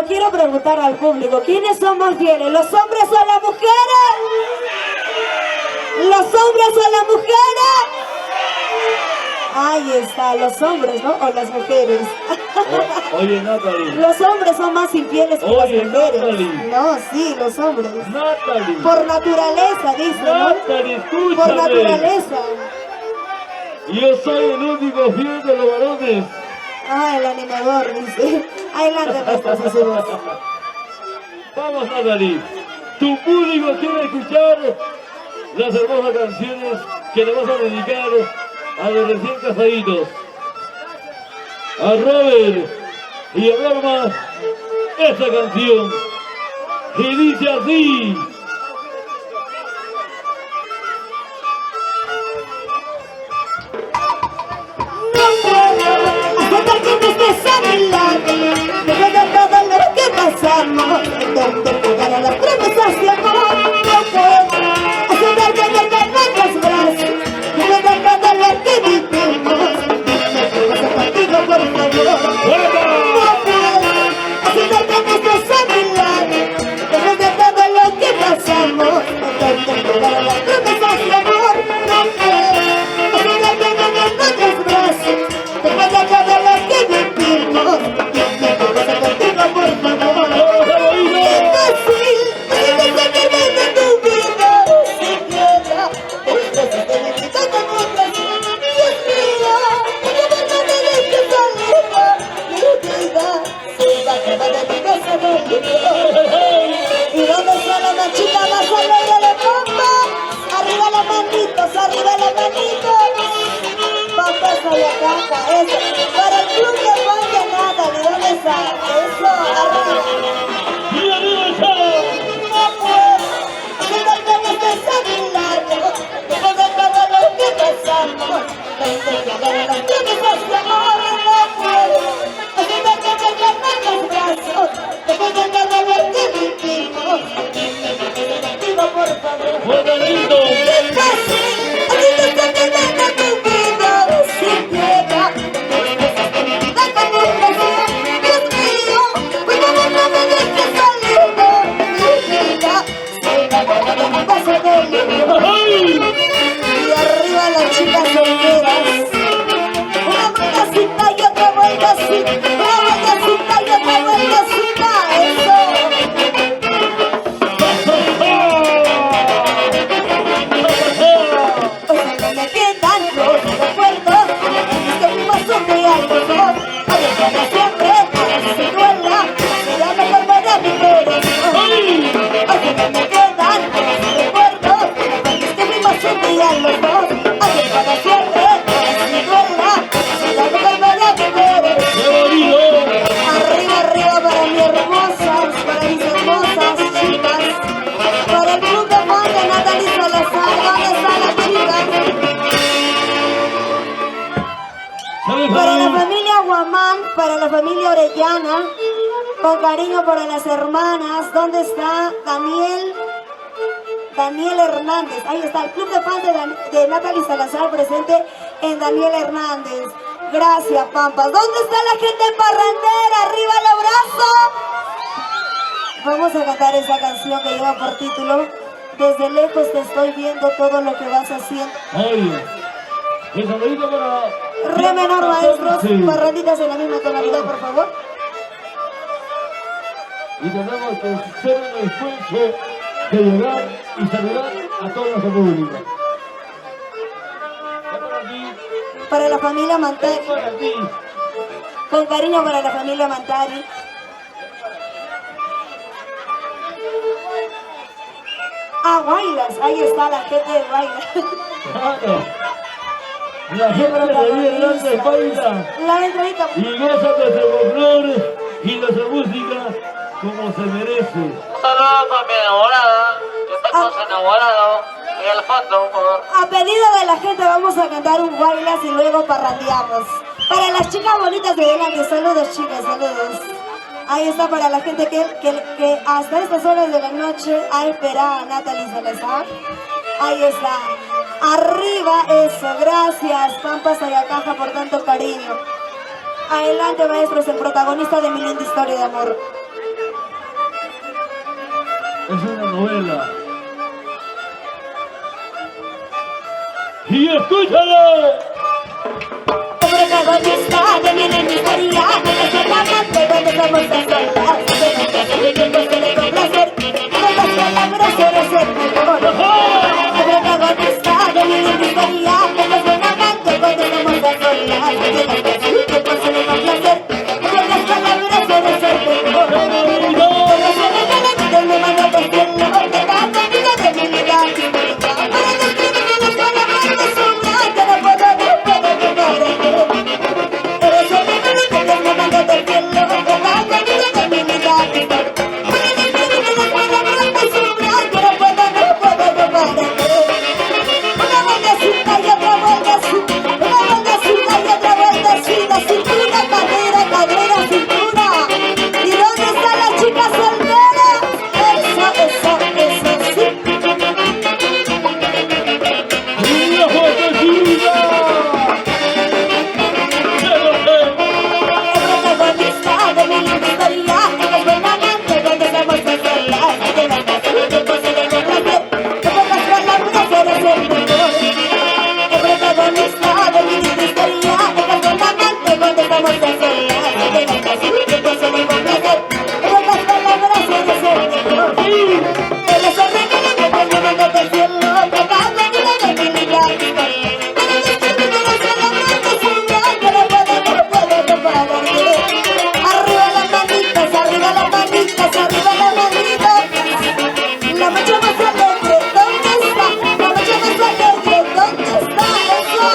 quiero preguntar al público, ¿quiénes son más fieles, los hombres o las mujeres? ¿Los hombres o las mujeres? Ahí está, los hombres, ¿no? O las mujeres. Oye, Natalie. Los hombres son más infieles que las mujeres. Natalie. No, sí, los hombres. Natalie. Por naturaleza, dice, ¿no? Natalie, escúchame. Por naturaleza. Yo soy el único fiel de los varones. Ah, el animador, dice. Adelante, maestro Jesús. Vamos, Natalie. Tu público quiere escuchar las hermosas canciones que le vas a dedicar a los recién casaditos. A Robert y a Norma, esta canción que dice así. No puedo aceptar que no estés a mi lado. Después de todo lo que pasamos, donde jugaron las promesas de amor. No puedo aceptar que no te nuestros brazos. Después de todo lo que vivimos, me paso contigo, por favor. No puedo aceptar que no estés a mi lado. Después de todo lo que pasamos, donde jugaron las promesas de amor. No puedo aceptar que no te nuestros brazos. Después de todo lo que vivimos, me paso contigo, por favor. Es fácil, tienes que querer de tu vida. Si quiera, después te necesito con otras. Dios mío, que no te dejes salir. Mi vida se va a acabar de ti, no se va a olvidar. ¿Y dónde suena la chica más alegre de Pampa? Arriba las manitos, arriba las manitos. Pampa Sayacaca, eso. Para el club de fan de Natalie, ¿dónde está? Eso, arriba. ¡Y arriba está! No puedo, aceptar que no estés a mi lado. Después de todo lo que pasamos, donde llegaron las promesas de amor. No puedo, aceptar que me calman los brazos. Después de todo lo que vivimos, contigo, por favor. ¡Juanito! Es fácil, así te que tenga tu vida. Si quiera, después te necesito con otra. Dios mío, por favor no me dejes salir. Mi vida se va a acabar de mi paso de libro. Y arriba las chicas solteras. Una vueltacita y otra vueltacita. Una vueltacita y otra vueltacita. Eso. No me quedan los recuerdos que fuimos un día los dos. Adiós para siempre, para que se duela. Será mejor para mi corazón. No me quedan los recuerdos que fuimos un día los dos. Adiós para siempre, para que se duela. Será mejor para mi corazón. ¡Qué bonito! Arriba, arriba para mis hermosas, para mis hermosas chicas. Para el club de fan de Natalie Salazar, ¿dónde están las chicas? Para la familia Guamán, para la familia Orellana, con cariño para las hermanas, ¿dónde está Daniel Hernández? Ahí está, el club de fans de Natalie Salazar presente en Daniel Hernández. Gracias, Pampas. ¿Dónde está la gente parrandera? ¡Arriba el abrazo! Vamos a cantar esa canción que lleva por título Desde lejos te estoy viendo todo lo que vas haciendo. Oye, el saludito para... Re menor, maestros, Sí. parranditas en la misma tonalidad, por favor. Y tenemos que hacer el esfuerzo de llegar y saludar a toda nuestra pública. Ya por aquí, Para la familia Mantari, por aquí. con cariño para la familia Mantari. Ah, Guaylas, ahí está la gente de Guaylas. Claro. La gente de Río Grande baila La entradita. y goza de su folclore y de su música como se merece. Un saludo para mi enamorada, que está con su enamorado en el fondo, por favor. A pedido de la gente vamos a cantar un Guaylas y luego parrandeamos. Para las chicas bonitas de delante, saludos chicas, saludos. Ahí está para la gente que hasta estas horas de la noche ha esperado a Natalie Salazar. Ahí está. Arriba eso, gracias Pampa Sayacaja por tanto cariño. Adelante maestros, el protagonista de mi linda historia de amor. Es una novela. Y escúchalo. Protagonista de mi historia, es el amante cuando estamos a solas. El tiempo se le complacer, con las palabras eres el mejor. Protagonista de mi historia, es el amante cuando estamos a solas. El tiempo se le complacer, con las palabras eres el mejor. Pero se me da la vida, me mando por cielo, te da la vida de mi vida. Para describirme las palabras me sobra, que no puedo eres el mejor que me mando del cielo, te da la vida de mi vida. Para describirme las palabras me sobra, que no puedo una vueltecita y otra vueltecita, una vueltecita y otra vueltecita, cintura, cadera, cintura. ¿Y dónde están las chicas solteras? Eso, sí. ¡Una vueltecita! El protagonista de mi historia es buen amante cuando estamos a solas. De la casa el tiempo se le complace, que pocas palabras eres el mejor. El protagonista de mi historia es buen amante cuando estamos a solas. De la casa el tiempo se le complace, que pocas palabras eres el mejor. Eres el regalo que me mando del cielo, te da la vida de mi vida. Para describirme las palabras me sobra, que no puedo pararte. Arriba las manitas, arriba las manitas, arriba las manitas. La noche más alegre, ¿dónde está? La noche más alegre, ¿dónde está? Eso,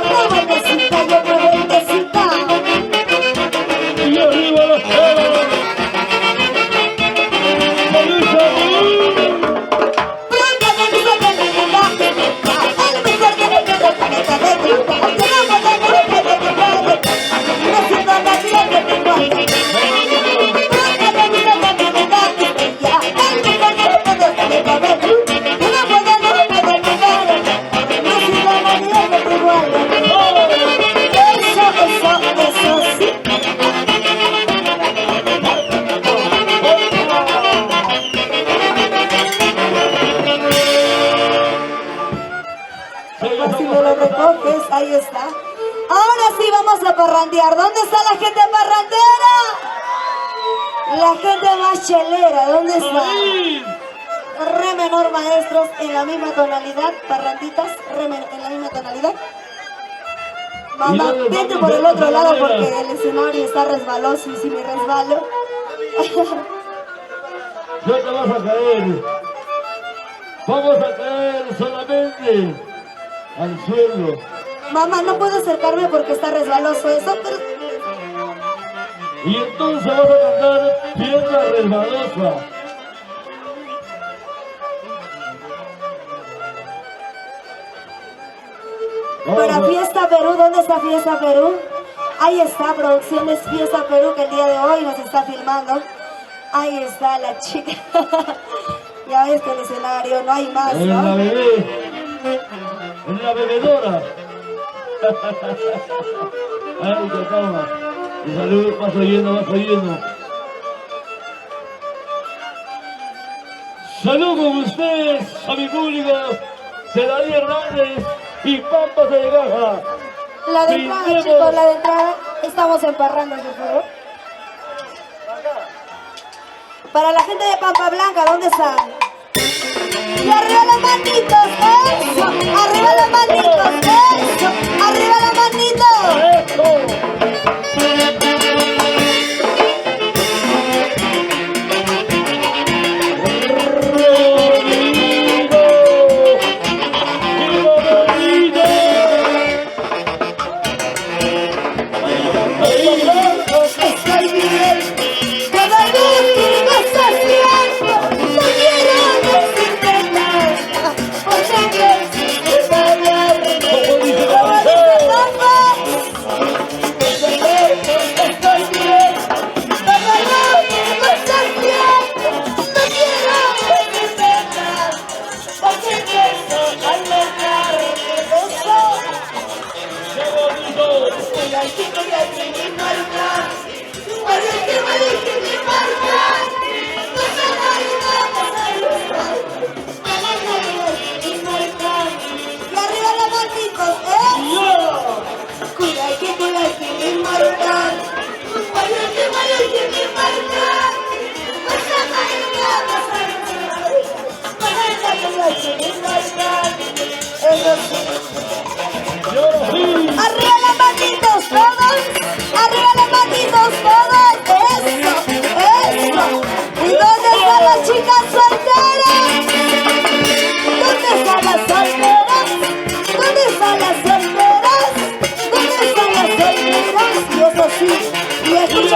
una vueltecita y otra vueltecita. Y arriba las caras. Eso sí. Si me lo recoges, ahí está. Ahora sí vamos a parrandear. ¿Dónde está la gente parrandera? La gente más chelera, ¿dónde está? Re menor, maestros, en la misma tonalidad. Parranditas, en la misma tonalidad. Mamá, vete por el otro lado porque el escenario está resbaloso y si me resbalo. No te vas a caer. Vamos a caer solamente al suelo. Mamá, no puedo acercarme porque está resbaloso eso, pero... Y entonces vas a cantar Pierna Resbalosa. Para Fiesta Perú, ¿dónde está Fiesta Perú? Ahí está, Producciones Fiesta Perú, que el día de hoy nos está filmando. Ahí está la chica. Ya ves que el escenario no hay más, En la ¿no? bebé. En la bebedora. Ay, que toma. Y salud, vas oyendo. Salud con ustedes, a mi público de David Hernández y Pampas de Gaja. La de entrada, Brindemos. chicos, la de entrada. Estamos en parrandas, por favor. Para la gente de Pampa Blanca, ¿dónde están? Y arriba las manitos, eso. Arriba las manitos, eso. Arriba las manitos. Estoy bien, cada vez que vas haciendo, no quiero decirte nada, porque es que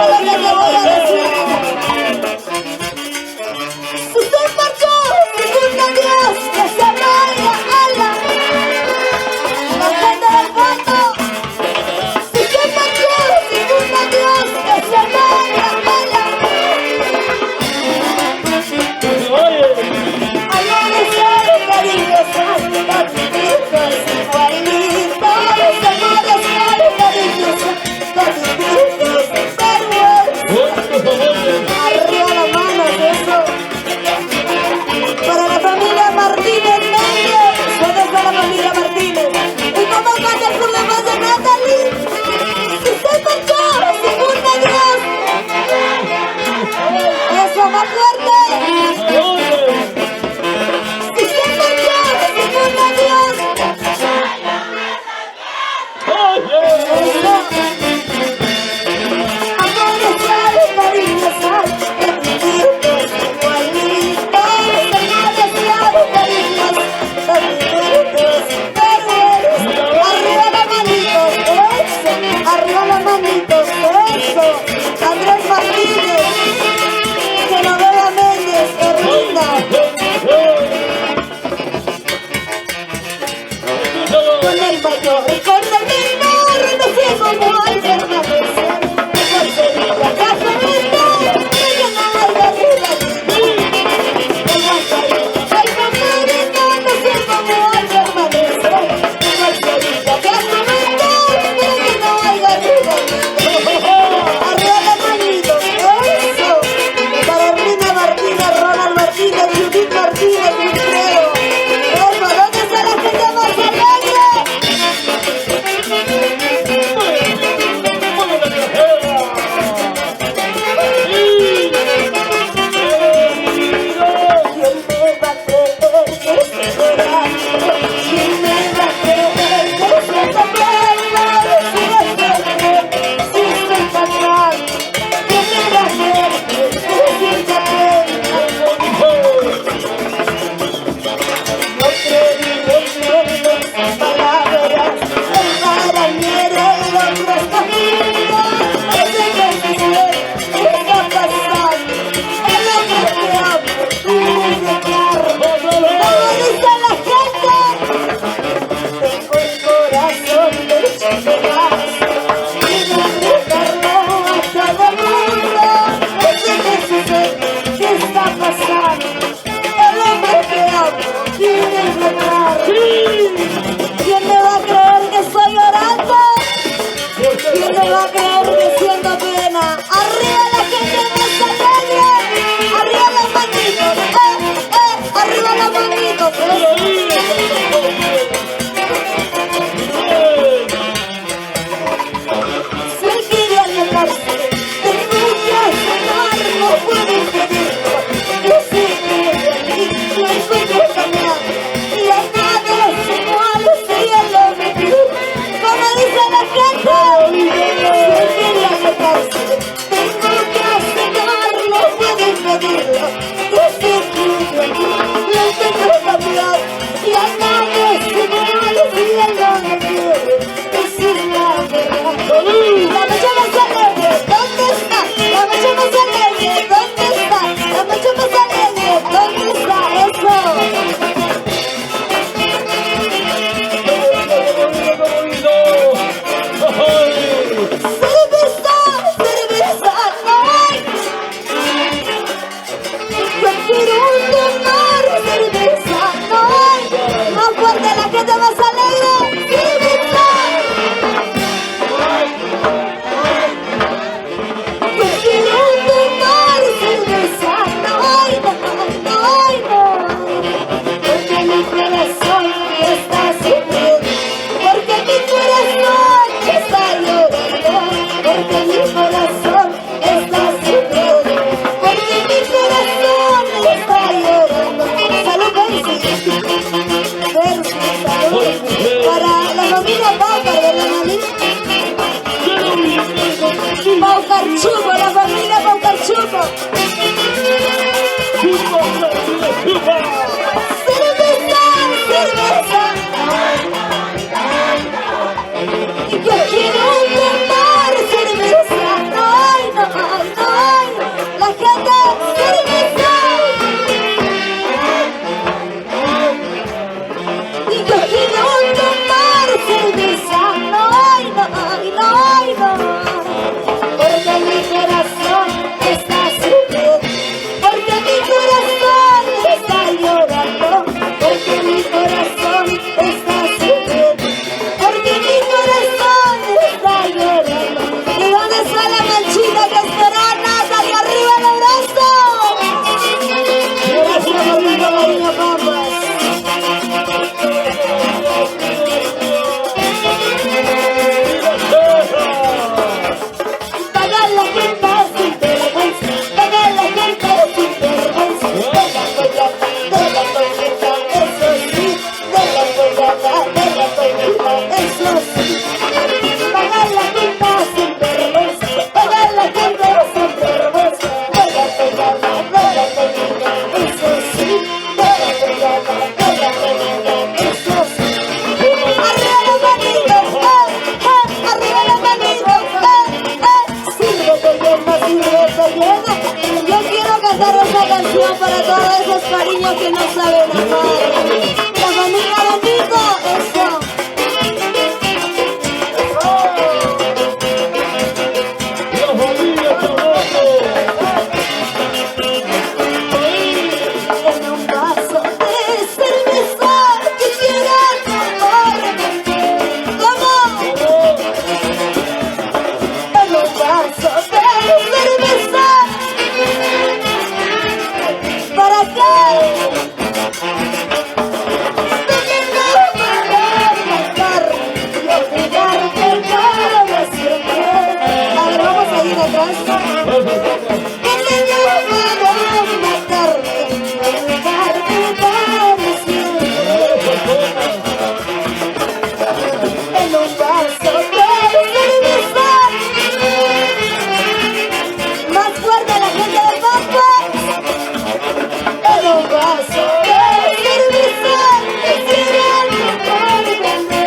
Escucha lo que te voy a decir. Usted marchó sin un adiós que se vaya a la gente del fondo. Usted marchó sin un adiós que se vaya a la amores, cariños, cariños, igualitos, amores, cariños, cariños, arriba la mano, eso. Para la familia Martínez Méndez, ¿dónde está la familia Martínez? Y cómo canta por la voz de Natalie. Usted marchó sin un adiós. Eso, más fuerte. Usted marchó sin un adiós. Eso. Amores, cariños, cariñitos, igualitos, amores, cariños, cariñitos, arriba las manitos, eso, arriba las manitos, eso, Andrés Martínez, que no vea Méndez, arriba. relleno. Yo quiero cantar esta canción para todos esos cariños que no saben amar. La familia Benito, eso. La familia Chamaco. En un vaso de cerveza quisiera tomarme. ¿Cómo? En un vaso de cerveza. ¿Para qué? Porque no para matar y olvidarte para siempre. A ver, vamos a ir atrás. Porque no para matarme y olvidarte para siempre. En un vaso de cerveza. Más fuerte la gente de Pampa. En un vaso de cerveza. Quisiera tomarme.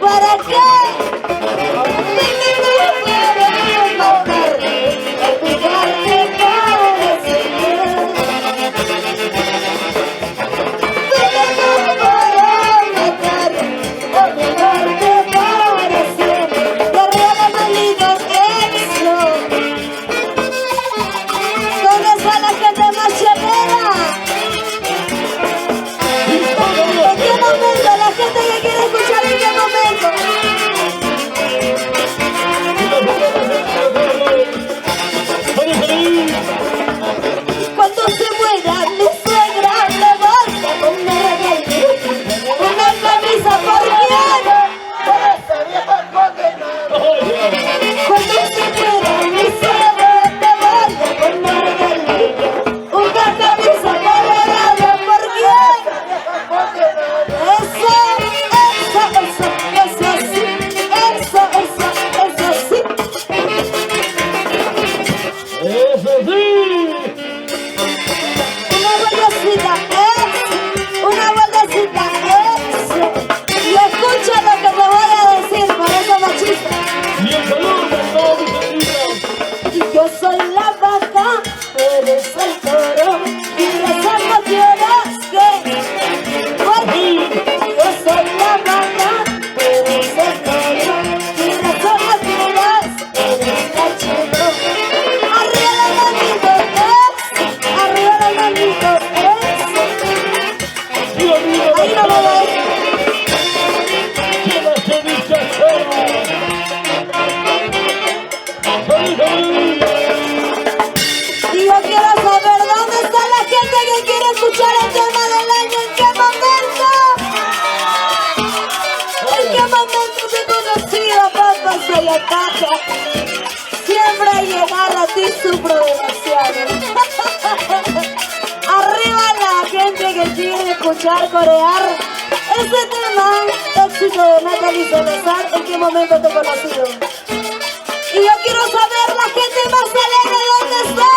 ¿Para qué? Porque no para matarme y olvidarte para siempre. Porque no para matarme y olvidarte para siempre. La real Manito, eso. ¿Dónde está la gente más chelera? ¿En qué momento? La gente que quiere escuchar, ¿en qué momento? Cuando se muera mi suegra me voy a poner una camisa por quién. Cuando se muera mi suegra me voy a poner una camisa colorada por quién. Eso sí, eso sí. Eso sí. Una vueltecita, una vueltecita, eso. Y escucha lo que te voy a decir por eso machista. Y el saludo a todos mis amigos. Y yo soy la vaca, tú eres el toro, y rezando quieras que. Yo soy la vaca, tú eres el toro, y rezando quieras que eres la chico. Arriba la manito, arriba la manito, Y arriba ahí no me voy. que la ceviche cero. ¡Salud! Y yo quiero saber dónde está la gente que quiere escuchar el tema del año. ¿En qué momento? ¿En qué momento te he conocido, papá? Soy la caja. Siempre llegar a ti sufro demasiado. Arriba la gente que quiere escuchar corear ese tema, éxito de Natalie Salazar. ¿En qué momento te he conocido? Y yo quiero saber la gente más alegre, ¿dónde está?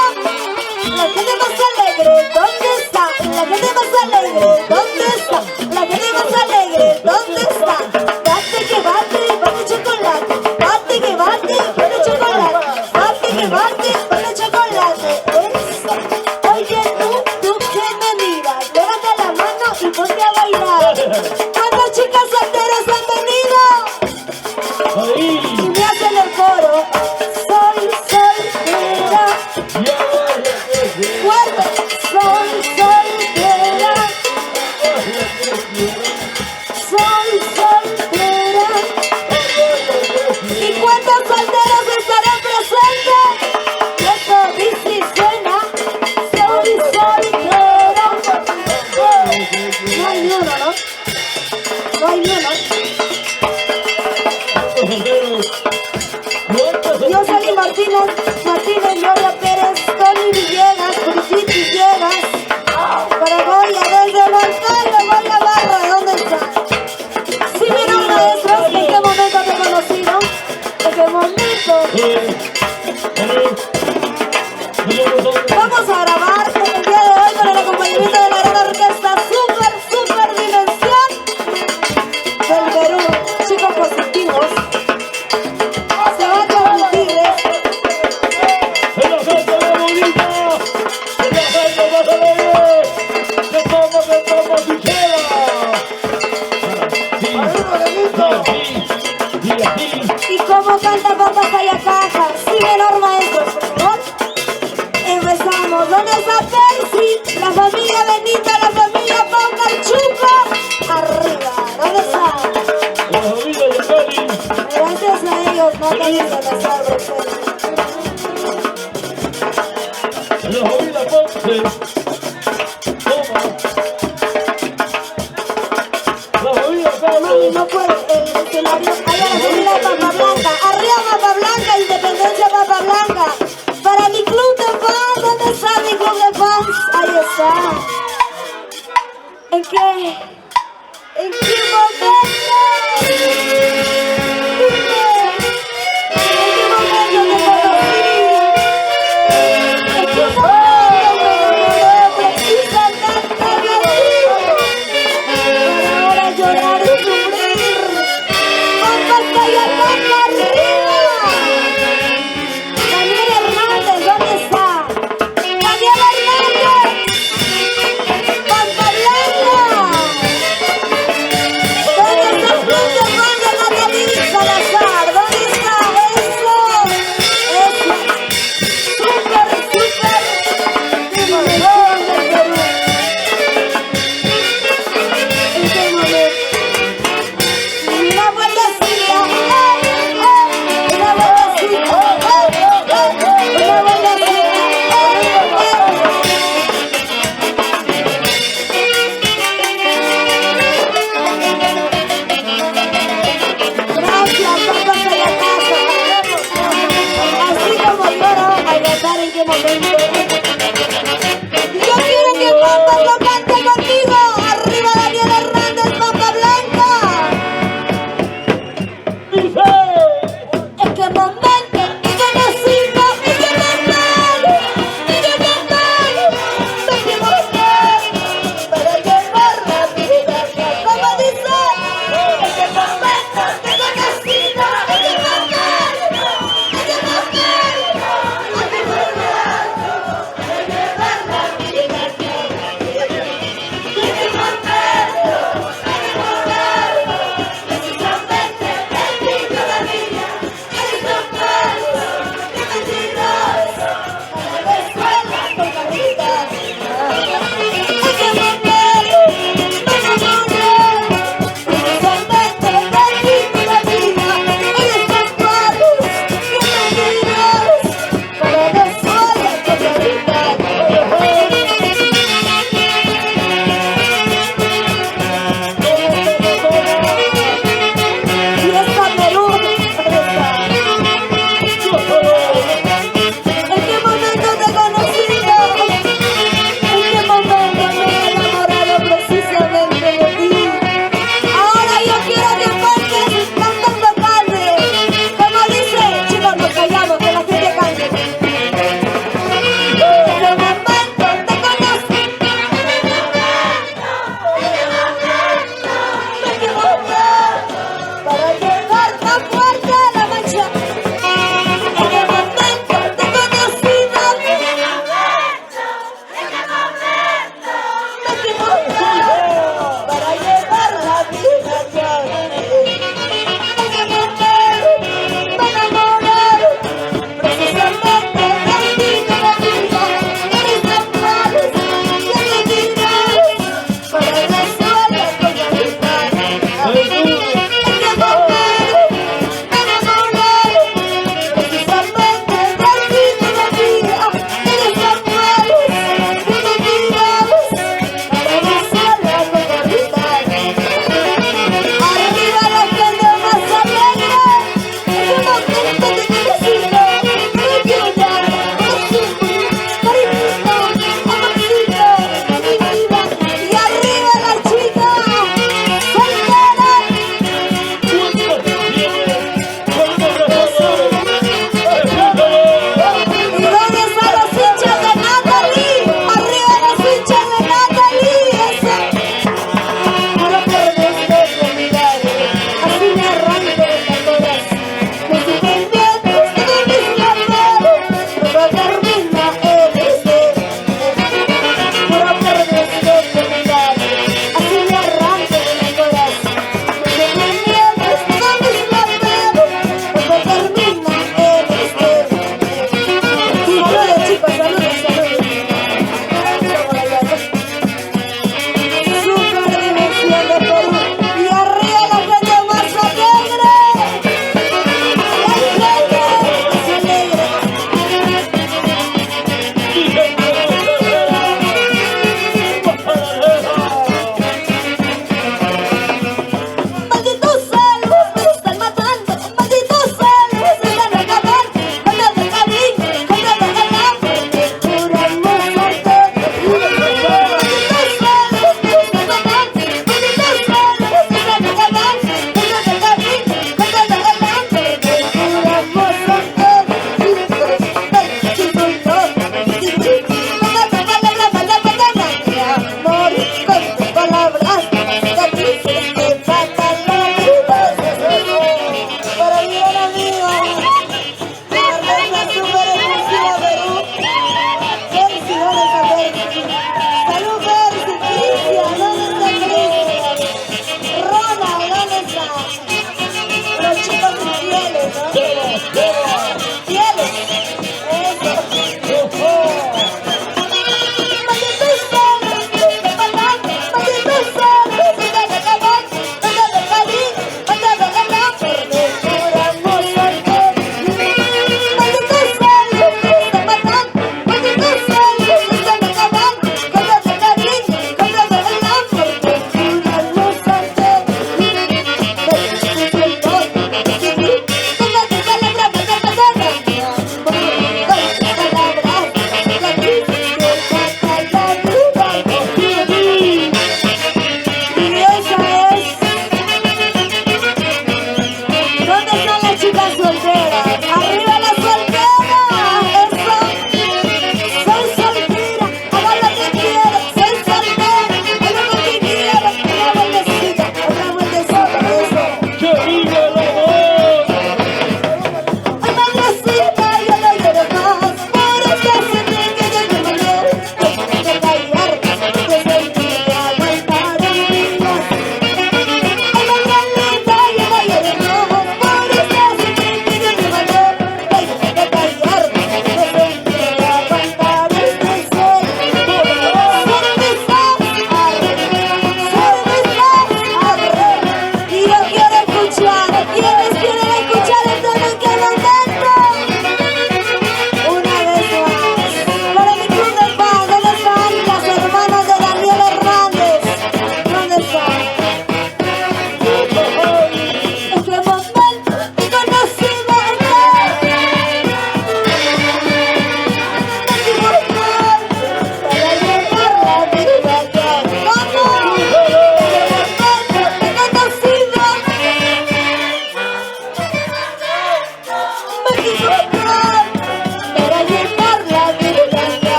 La gente más alegre, ¿dónde está? La gente más alegre, ¿dónde está? La gente más alegre, ¿dónde está? Bate que bate, bate chocolate. Bate que bate, bate chocolate. Bate que bate, bate chocolate. Eso. Oye tú que me miras, levanta la mano y ponte a bailar. ¿Cuántas chicas solteras han venido? Ahí. Y me hacen el coro. Soy soltera. Fuerte. Soy soltera. Soy soltera. ¿Y cuántos solteros estarán presentes? Benito, la familia Paucachuco. Arriba, ¿dónde está? La familia de Cali. Gracias a ellos, no te dicen las árboles. La familia Ponce. Toma. La familia Mami, Carlos. no puede, el escenario. Allá la familia Papa Blanca. Arriba Papa Blanca, Independencia Papa Blanca. Para mi club de fans, ¿dónde está mi club de fans? Ahí está. ¿En qué? ¿En qué momento? Dime, ¿en qué momento te conocí? ¿En qué momento me enamoré precisamente de ti? Para ahora llorar y sufrir. ¡Vamos allá, vamos arriba! Daniel Hernández, ¿dónde está? Daniel Hernández. Pampa Blanca.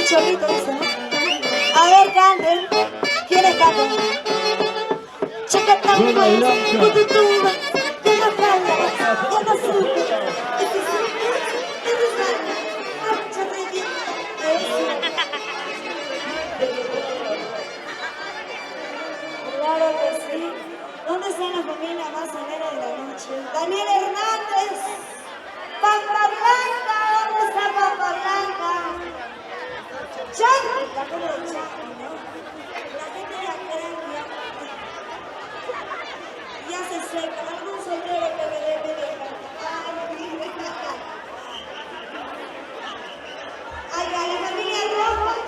mi chorrito, dice, ¿no? A ver, canten. ¿Quiénes cantan? Chacatamba, pututumba, de la falda, de la azúcar. Claro que sí. ¿Dónde está la familia más alegre de la noche? Daniel Hernández. Pampa Blanca, ¿dónde está Pampa Blanca? Chanti, la cara de Chanti, ¿no? La gente ya cree que ya se seca. Algún sombrero que me dé medio. Ay, a la familia Rojas.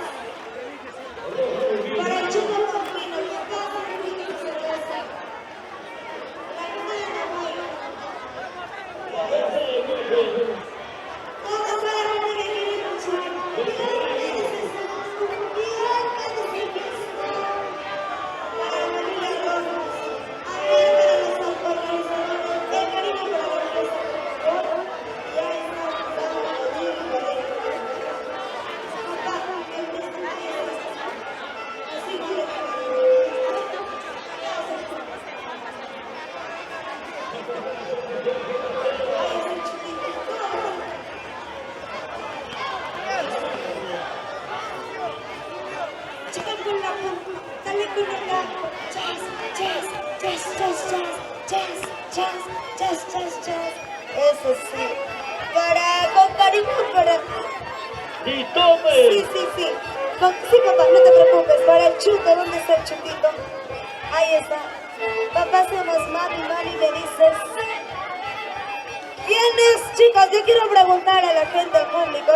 Para el chico Confino, yo acabo de vivir en cerveza. La gente de Nahuayl. ¿Dónde está la gente que quiere escuchar? Para la familia Rojas. A ver, para los organizadores. El cariño para la empresa. Ya está dando los días y para ellos. Eso sí. Con cariño para. ¡Y tome! Sí. Sí, papá, no te preocupes. Para el chute, ¿dónde está el chutito? Ahí está. Papá, hacemos mami, me dices. ¿Quién es, chicos? Yo quiero preguntar a la gente del público.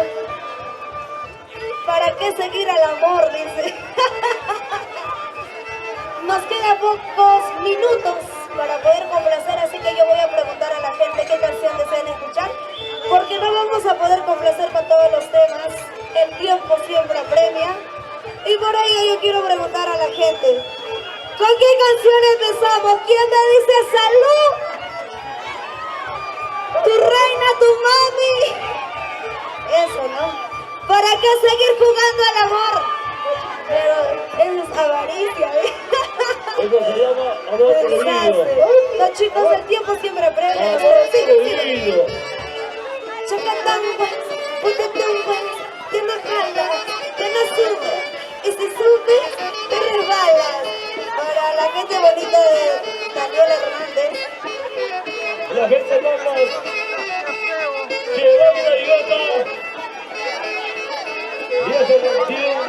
¿Para qué seguir al amor? Dice. Nos quedan pocos minutos para poder complacer, así que yo voy a preguntar a la gente qué canción desean escuchar, porque no vamos a poder complacer con todos los temas. El tiempo siempre apremia. Y por ello yo quiero preguntar a la gente, ¿con qué canción empezamos? ¿Quién me dice salud? Tu reina, tu mami. Eso, ¿no? ¿Para qué seguir jugando al amor? Pero eso es avaricia, ¿eh? Eso se llama amor prohibido. No, chicos, el tiempo siempre apremia. Amor prohibido. Chacatamba, pututumba, te no jalas, te no subes, y si subes, te resbalas. Para la gente bonita de Daniel Hernández. La gente manda que baila y gata. Y esa canción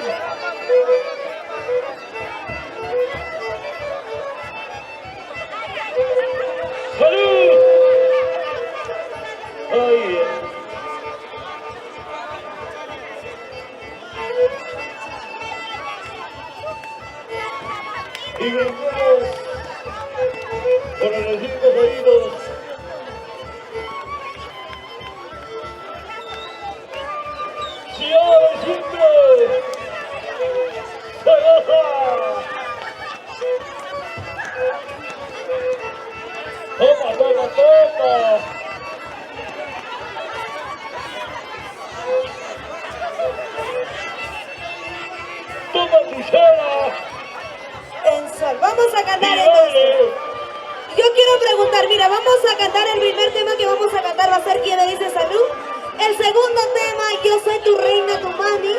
¡salud! ¡Ay! Y venimos con el cinco oídos. ¡Si ahora siempre! ¡Se goza! ¡Toma! ¡Toma cuchara! En sol. Vamos a cantar entonces. Yo quiero preguntar, mira, vamos a cantar el primer tema que vamos a cantar va a ser ¿Quién me dice salud? El segundo tema, Yo soy tu reina, tu mami.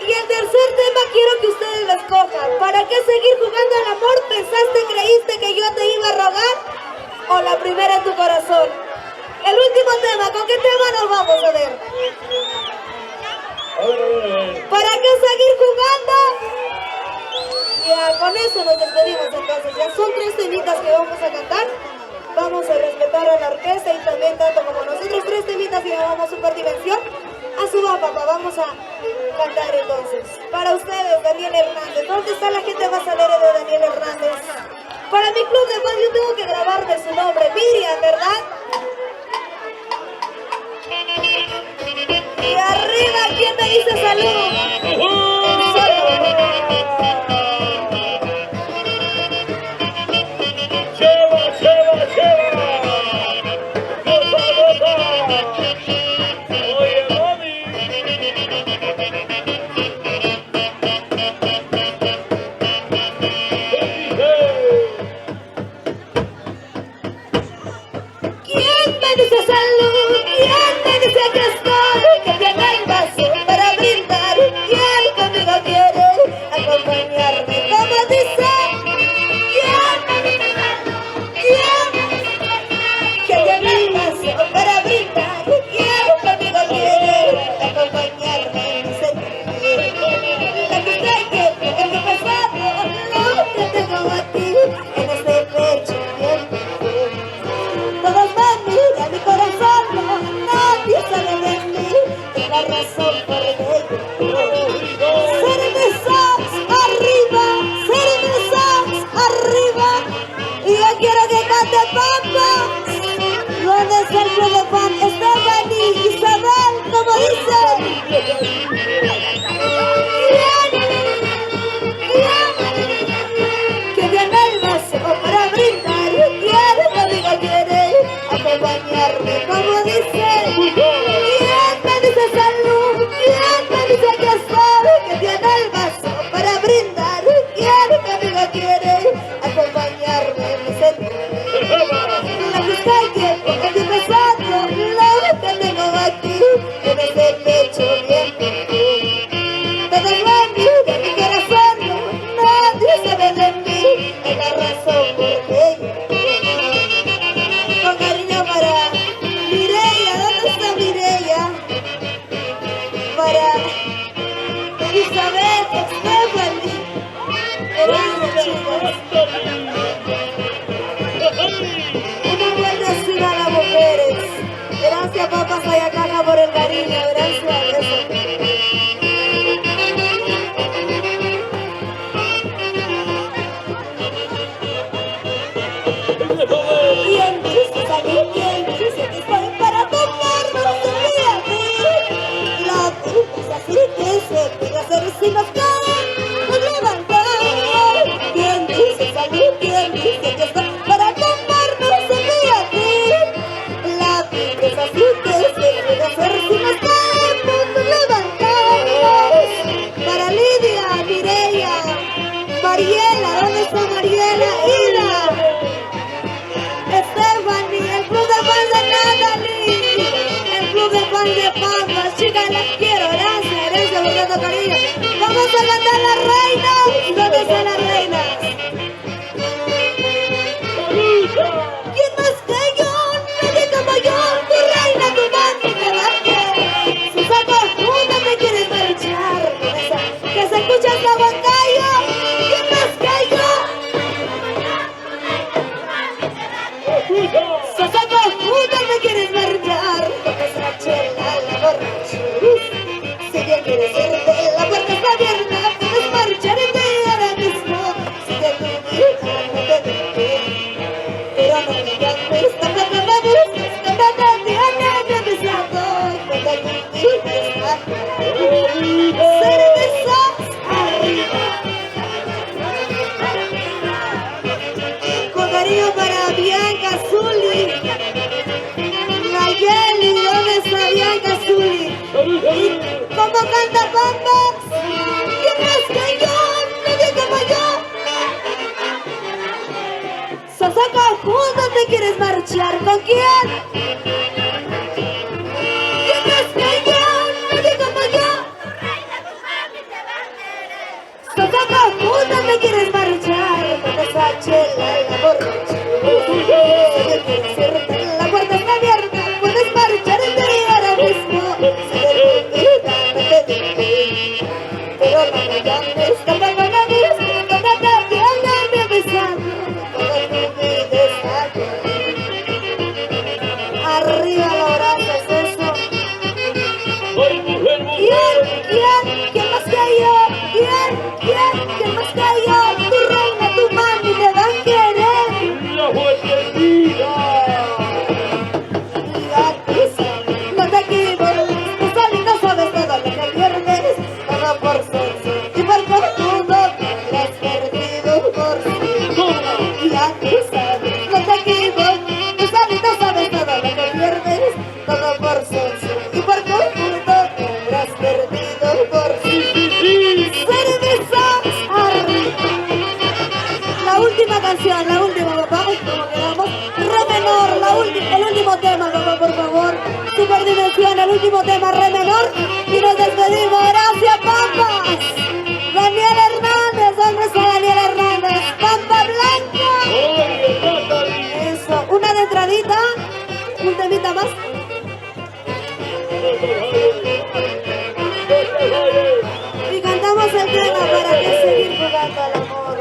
Y el tercer tema quiero que ustedes lo escojan. ¿Para qué seguir jugando al amor? ¿Pensaste, creíste que yo te iba a rogar? ¿O la primera en tu corazón? El último tema, ¿con qué tema nos vamos a ver? A ver. ¿Para qué seguir jugando? Ya, con eso nos despedimos entonces. Ya son 3 temitas que vamos a cantar. Vamos a respetar a la orquesta y también tanto como nosotros 3 temitas y llamamos Superdimensión. A su papá, vamos a cantar entonces. Para ustedes, Daniel Hernández. ¿Dónde está la gente más alegre de Daniel Hernández? Para mi club de fans yo tengo que grabarme su nombre, Miriam, ¿verdad? Y arriba, ¿quién me dice salud? vaso para brindar. Quiero que amigo quiere acompañarme en mi sentir. La que está tiempo que estoy pensando, lo que tengo aquí en ese pecho bien profundo. Todo es bueno de mi corazón, nadie sabe de mí, es la razón por que yo con cariño para Mireia, ¿dónde está Mireia? Para Elizabeth, Stephanie, gracias chicos. Una buena ciudad a las mujeres. Gracias papas Ayacaja por el cariño, gracias. ¿Quién dice salir? ¿Quién dice que estoy para tomarnos un día a mí? La vida es así que se puede hacer si nos caen, nos levantamos. ¿Quién dice salir? ¿Quién dice que estoy para tomarnos un día a mí? La vida es así que se puede hacer si nos caemos, nos levantamos. Para Lidia, Mireia, Mariela, ¿dónde está Mariela? Ida, Stephanie, el club de fans de Natalie, el club de fans de papas, chicas las quiero, gracias por tanto cariño. Vamos a cantar las reinas, ¿dónde están las reinas? ¿Quién más que yo? Nadie como yo, tu reina, tu mami, te la quiero. Si saco una me quieres marchar, que se escucha hasta Huancayo. ¿Quién más que yo? Si saco una me quieres marchar, con esa chela la borrachera. Si bien quieres irte, la puerta está abierta, puedes marcharte ahora mismo. Si te vida no te dejes, pero no me llames, tampoco me busques, que me tienes deseando, cuando tu vida está cervezas arriba. Con cariño para Bianca Zuli, Nayeli, ¿dónde está Bianca Zuli? ¿Cómo canta Papas? ¿Quién más que yo? Nadie como yo. Sasaka, juntos te quieres marchar, ¿con quién? ¿Quién más que yo? Nadie como yo. Sasaka, juntos te quieres marchar, con esa chela la borrachera. Si yo quieres irte, la puerta está abierta, puedes marcharte ahora mismo. Si de tu vida no te dejes, pero no me llames, tampoco me busques, que me tienes besando, toda tu vida está aquí. Arriba los brazos, eso. ¿Quién más que yo? ¿Quién más que yo? Tu reina, tu mami te van a querer. La fuertecita. No te equivoques, tú solito sabes todo lo que pierdes, todo por senso y por confundo, lo has perdido por sí. Ya tú sabes, no te equivoques, tú solito sabes todo lo que pierdes, todo por senso y por confundo, lo has perdido por sí. Cervezas arriba. La última canción, la última, papá, ¿cómo quedamos? Re menor, el último tema, papá, por favor. Superdimensión, el último tema, re menor. Y nos despedimos, gracias, papas. Daniel Hernández, ¿dónde está Daniel Hernández? Pampa Blanca. Eso, una de entradita, un temita más. Y cantamos el tema para que seguir jugando al amor.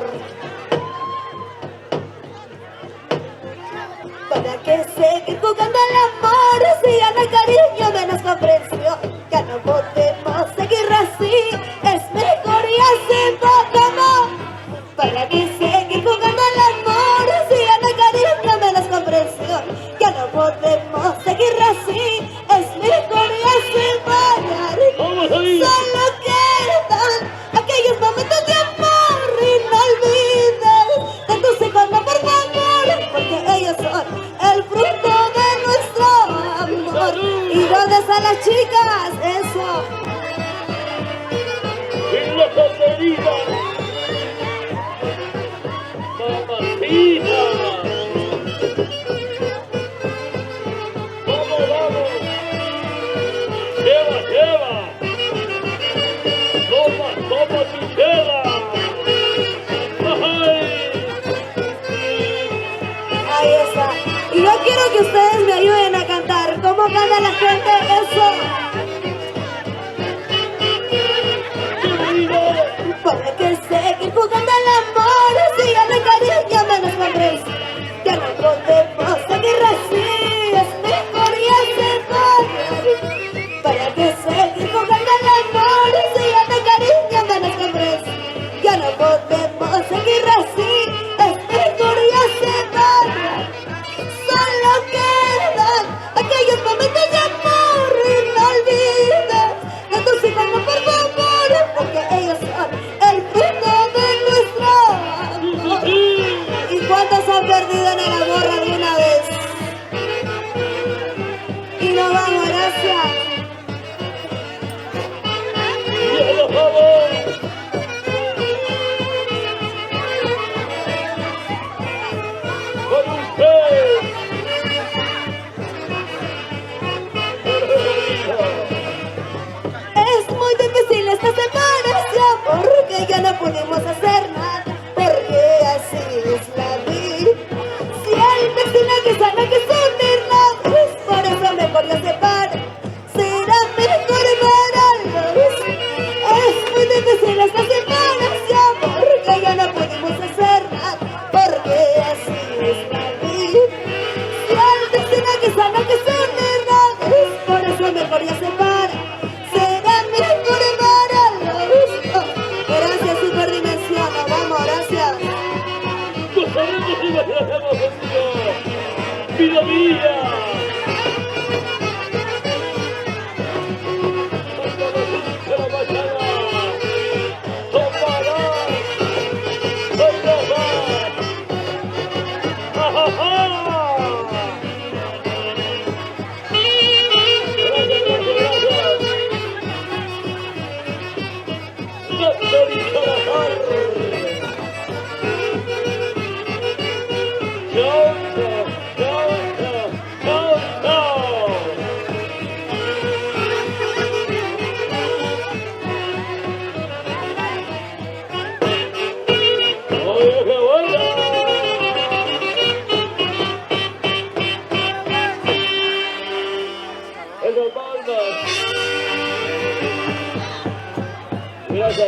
¿Para qué seguir jugando al amor si ya no hay cariño, menos comprensión? Ya no podemos seguir así, es mejor y así como. ¿Para qué seguir jugando al amor si ya no hay cariño, menos comprensión? Ya no podemos seguir así, es mejor y así parar. Solo quedan aquellos momentos de amor y no olvides de tu segundo, por favor, porque ellos son el fruto de nuestro amor. ¿Y dónde están las chicas? Eso. podemos seguir así, es mejor ya aceptar. Solo quedan aquellos momentos de amor y no olvides de tus hijos, no, por favor, porque ellos son el fruto de nuestro amor. ¿Y cuántos han perdido en el amor alguna vez? Y no vamos, gracias. ¡Dios, vamos! ¡Con usted! Es muy difícil esta separación porque ya no podemos hacer nada, porque así es la vida. Si el destino quizá no quiso unirnos, por eso mejor ya separa. Será mejor para los. Es muy difícil esta separación porque ya no podemos hacer nada, porque así es la vida. Si el destino quizá no quiso unirnos, por eso mejor ya separa. Será mejor para los. Gracias, superdimensión. Nos vamos, gracias. ¡Gozaremos y bailaremos contigo! ¡Vida mía! ¡Hasta la noche la mañana! ¡Tomará! ¡Bailaba! ¡Ja, ja, ja! ¡Gracias, gracias, gracias! ¡Doctor Salazar! Chao, chao, chao, chao, chao. Oye, qué buena. Esas palmas. Gracias.